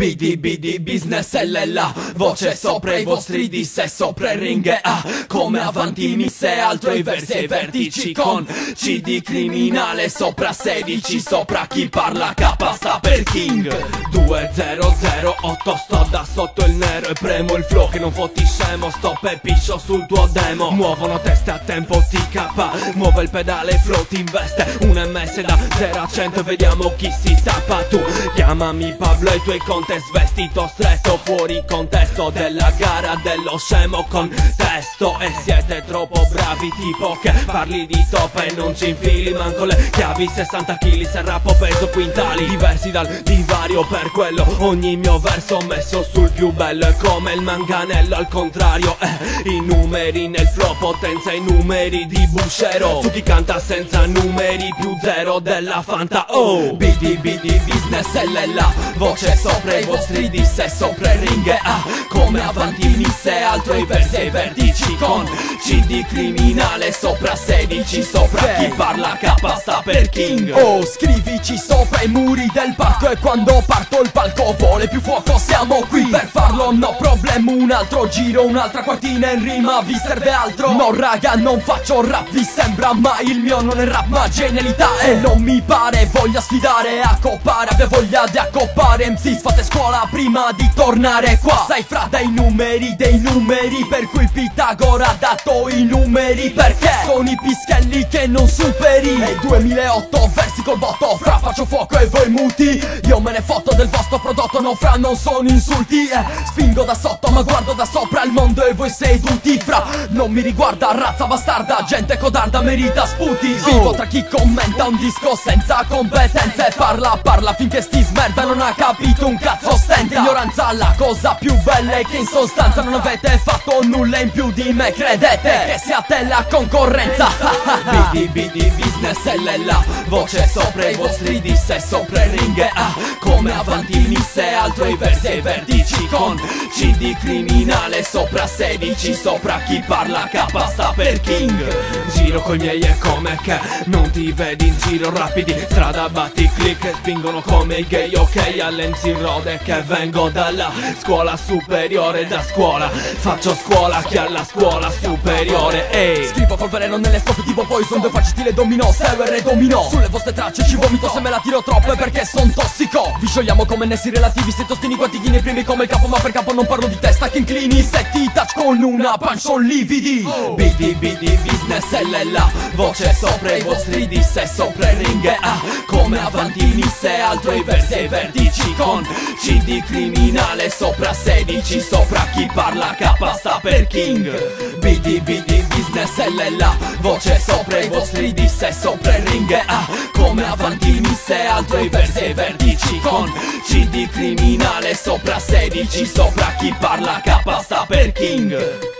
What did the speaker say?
BD business LLA, voce sopra i vostri disse, sopra il ring come avanti misse, altro i versi e i vertici con CD criminale, sopra 16, sopra chi parla K sta per King. 2008 sto da sotto il nero e premo il flow che non fotti scemo, sto piscio sul tuo demo. Muovono teste a tempo TK, muove il pedale flow ti investe, un MS da 0 a 100 e vediamo chi si tappa. Tu chiamami Pablo e i tuoi contest, vestito stretto fuori contesto della gara dello scemo contesto. E siete troppo bravi tipo che parli di top e non ci infili manco le chiavi, 60 kg se rappo peso quintali, diversi dal divario per quello ogni mio verso messo sul più bello è come il manganello al contrario, i numeri nel flow potenza i numeri di Buscero, su chi canta senza numeri più zero della Fanta. Oh, BD business LLA, voce sopra i vostri disse, sopra il ring come avanti misse, altro i versi e i vertici con CD criminale, sopra 16, sopra chi parla K sta per King. Oh, scrivici sopra i muri del parco e quando parto il palco vuole più fuoco, siamo qui per farlo, no problema. Un altro giro, un'altra quartina in rima, vi serve altro? No raga, non faccio rap, vi sembra mai il mio non è rap ma genialità. E non mi pare voglia sfidare, accoppare, abbia voglia di accoppare MCs, fate scuola prima di tornare qua. Sai fra dei numeri per cui Pitagora ha dato i numeri, perché sono i pischelli che non superi. E 2008 versi col botto, fra faccio fuoco e voi muti, io me ne fotto del vostro prodotto, no fra non sono insulti, spingo da sotto ma guardo da sopra il mondo e voi seduti, fra non mi riguarda razza bastarda, gente codarda merita sputi. Vivo tra chi commenta un disco senza competenze e parla finché sti smerda non ha capito un cazzo, stenta. Ignoranza la cosa più bella è che in sostanza non avete fatto nulla in più di me, credete che siate la concorrenza. BD business LLA, voce sopra i vostri disse, sopra il ring come avanti misse, altro i versi e i vertici con CD criminale, sopra 16, sopra chi parla K sta per King. Giro coi miei e come che non ti vedi in giro rapidi, strada batti click e spingono come i gay, ok all'MC Rode che vengo dalla scuola superiore, da scuola faccio scuola chi ha la scuola superiore. Ehi, scrivo col veleno nelle scope tipo Poison, due facci stile dominò, server dominò, sulle vostre tracce ci vomito se me la tiro troppo è perché son tossico. Vi sciogliamo come nessi relativi, sei tostini quantichini e primi come il capo, ma per capo non parlo di testa che inclini, se ti touch con una punch son lividi. BD business LLA, voce sopra i vostri disse, sopra il ring come avanti misse, altro i versi e i vertici con CD criminale, sopra 16, sopra chi parla K sta per King. BD business LLA, voce sopra i vostri disse, sopra il ring come avanti misse, altro i versi e i vertici con CD criminale, sopra 16, sopra chi parla K sta per King.